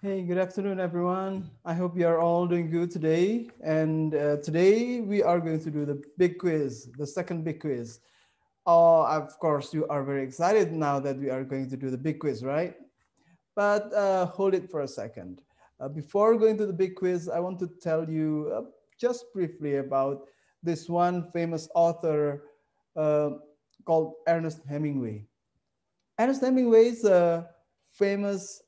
Hey, good afternoon, everyone. I hope you are all doing good today. And today we are going to do the big quiz, the second big quiz. Of course, you are very excited now that we are going to do the big quiz, right? But hold it for a second. Before going to the big quiz, I want to tell you just briefly about this one famous author uh, called Ernest Hemingway. Ernest Hemingway is famous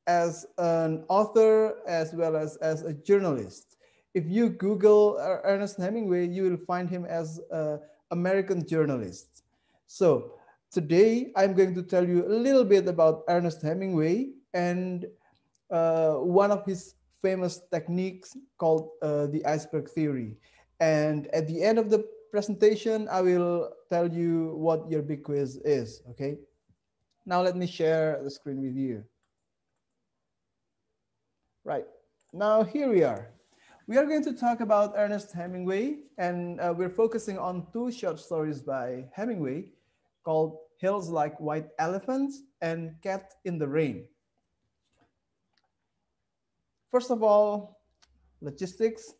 as an author as well as a journalist. If you Google Ernest Hemingway, you will find him as an American journalist. So today I'm going to tell you a little bit about Ernest Hemingway and one of his famous techniques called the iceberg theory. And at the end of the presentation, I will tell you what your big quiz is, okay? Now let me share the screen with you. Right. Now here we are. We are going to talk about Ernest Hemingway, and we're focusing on two short stories by Hemingway called Hills Like White Elephants and Cat in the Rain. First of all, logistics.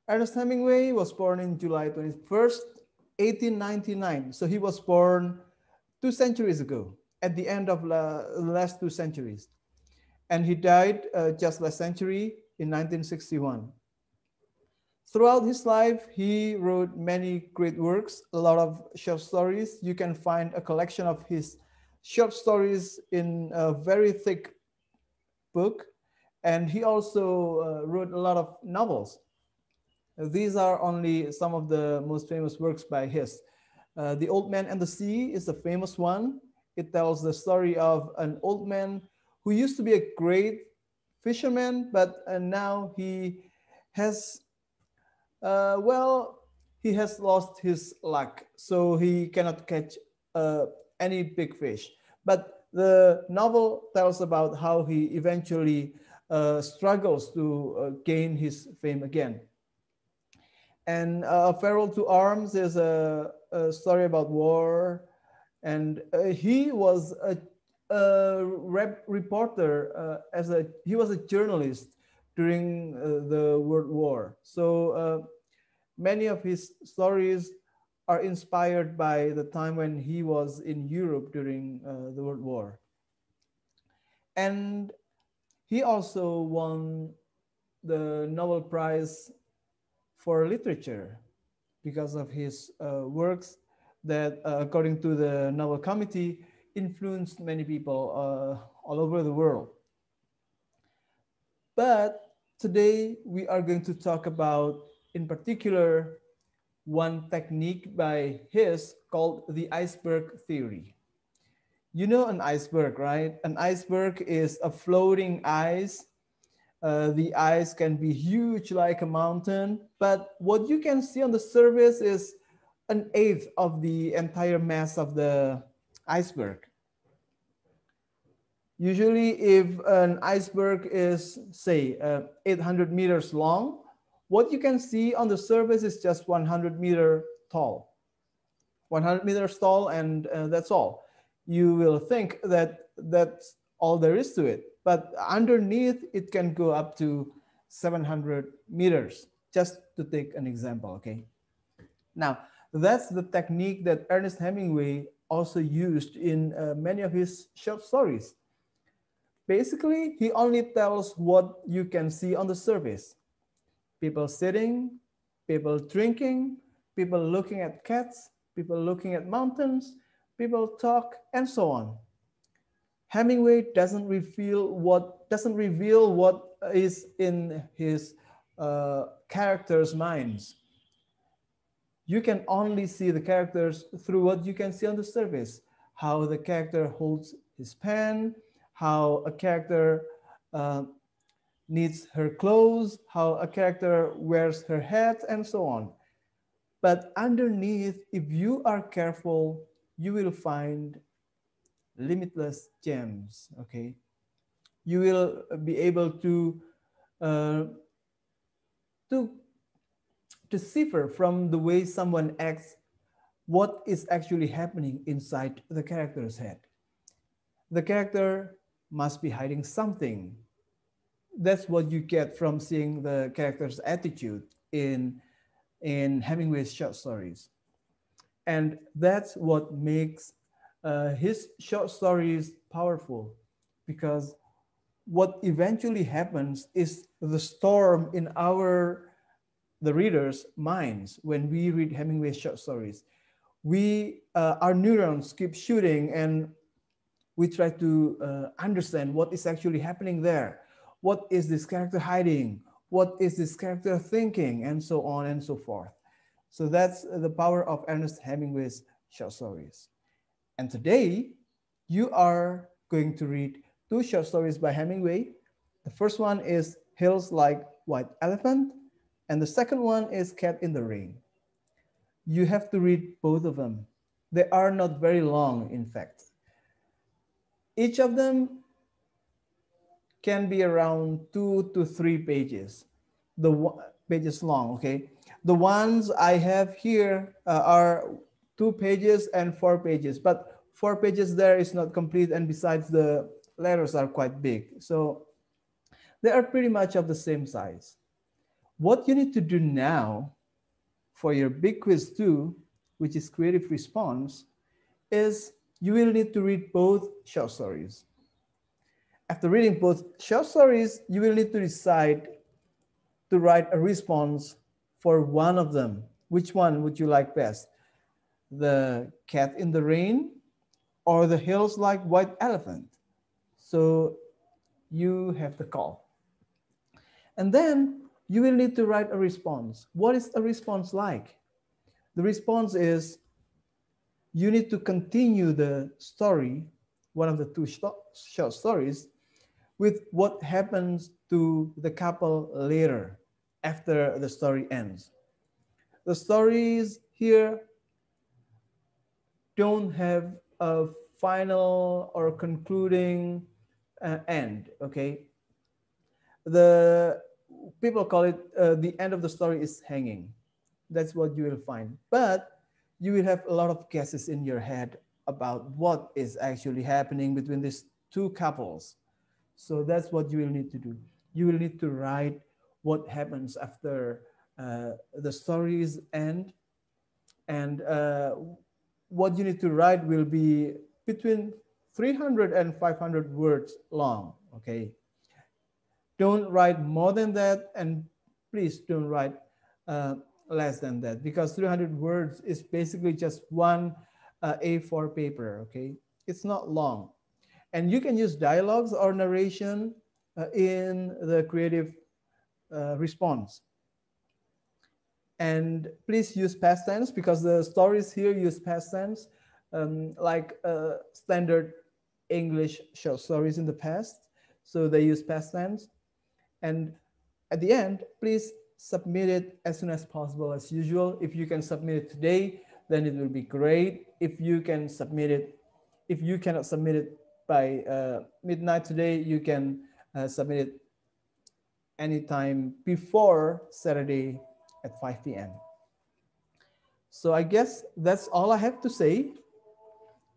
Ernest Hemingway was born in July 21st, 1899. So he was born 2 centuries ago, at the end of the last 2 centuries. And he died just last century in 1961. Throughout his life, he wrote many great works, a lot of short stories. You can find a collection of his short stories in a very thick book. And he also wrote a lot of novels. These are only some of the most famous works by his. The Old Man and the Sea is a famous one. It tells the story of an old man who used to be a great fisherman, but now has, well, he has lost his luck, so he cannot catch any big fish. But the novel tells about how he eventually struggles to gain his fame again. And Farewell to Arms is a story about war, and he was a reporter he was a journalist during the World War. So many of his stories are inspired by the time when he was in Europe during the World War. And he also won the Nobel Prize for literature because of his works that, according to the Nobel Committee, influenced many people all over the world. But today we are going to talk about, in particular, one technique by his called the iceberg theory. You know an iceberg, right? An iceberg is a floating ice. The ice can be huge like a mountain, but what you can see on the surface is an eighth of the entire mass of the iceberg. Usually, if an iceberg is, say, 800 meters long, what you can see on the surface is just 100-meter tall. 100 meters tall, and that's all. You will think that that's all there is to it. But underneath, it can go up to 700 meters, just to take an example, okay? Now, that's the technique that Ernest Hemingway also used in many of his short stories. Basically, he only tells what you can see on the surface. People sitting, people drinking, people looking at cats, people looking at mountains, people talk, and so on. Hemingway doesn't reveal what is in his characters' minds. You can only see the characters through what you can see on the surface. How the character holds his pen, how a character uh, needs her clothes, how a character wears her hat, and so on. But underneath, if you are careful, you will find limitless gems, okay? You will be able uh, to decipher from the way someone acts what is actually happening inside the character's head. The character must be hiding something. That's what you get from seeing the character's attitude in Hemingway's short stories. And that's what makes his short stories powerful, because what eventually happens is the storm in the readers' minds when we read Hemingway's short stories. Our neurons keep shooting, and we try to understand what is actually happening there. What is this character hiding? What is this character thinking? And so on and so forth. So that's the power of Ernest Hemingway's short stories. And today, you are going to read two short stories by Hemingway. The first one is Hills Like White Elephant, and the second one is Cat in the Rain. You have to read both of them. They are not very long, in fact. Each of them can be around 2 to 3 pages, pages long. Okay, the ones I have here are 2 pages and 4 pages, but 4 pages there is not complete, and besides the letters are quite big, so they are pretty much of the same size. What you need to do now for your big quiz 2, which is creative response, is you will need to read both short stories. After reading both short stories, you will need to decide to write a response for one of them. Which one would you like best? The Cat in the Rain or the Hills Like White Elephant? So you have the call. And then you will need to write a response. What is a response like? The response is you need to continue the story, one of the two short stories, with what happens to the couple later after the story ends. The stories here don't have a final or concluding end, okay? The people call it the end of the story is hanging. That's what you will find. But you will have a lot of guesses in your head about what is actually happening between these two couples. So that's what you will need to do. You will need to write what happens after the stories end, and what you need to write will be between 300 and 500 words long, okay? Don't write more than that, and please don't write less than that, because 300 words is basically just one A4 paper, okay? It's not long. And you can use dialogues or narration in the creative response. And please use past tense, because the stories here use past tense, like standard English short stories in the past. So they use past tense. And at the end, please submit it as soon as possible, as usual. If you can submit it today, then it will be great. If you can submit it, if you cannot submit it by midnight today, you can submit it anytime before Saturday at 5 p.m. So I guess that's all I have to say.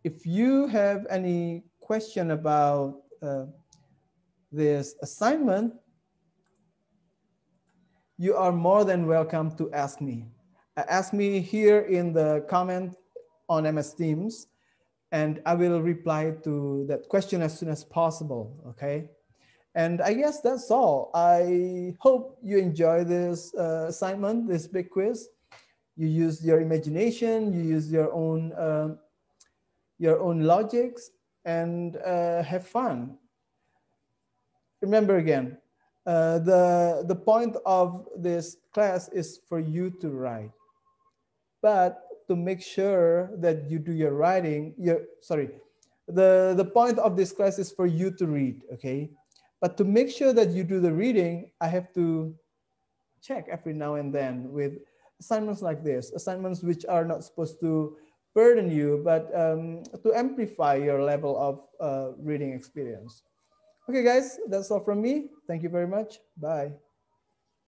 If you have any question about this assignment, you are more than welcome to ask me. Ask me here in the comment on MS Teams, and I will reply to that question as soon as possible, okay? And I guess that's all. I hope you enjoy this assignment, this big quiz. You use your imagination, you use your own logics, and have fun. Remember again, the point of this class is for you to write, but to make sure that you do your writing, the point of this class is for you to read, okay? But to make sure that you do the reading, I have to check every now and then with assignments like this, assignments which are not supposed to burden you, but to amplify your level of reading experience. Okay, guys, that's all from me. Thank you very much. Bye.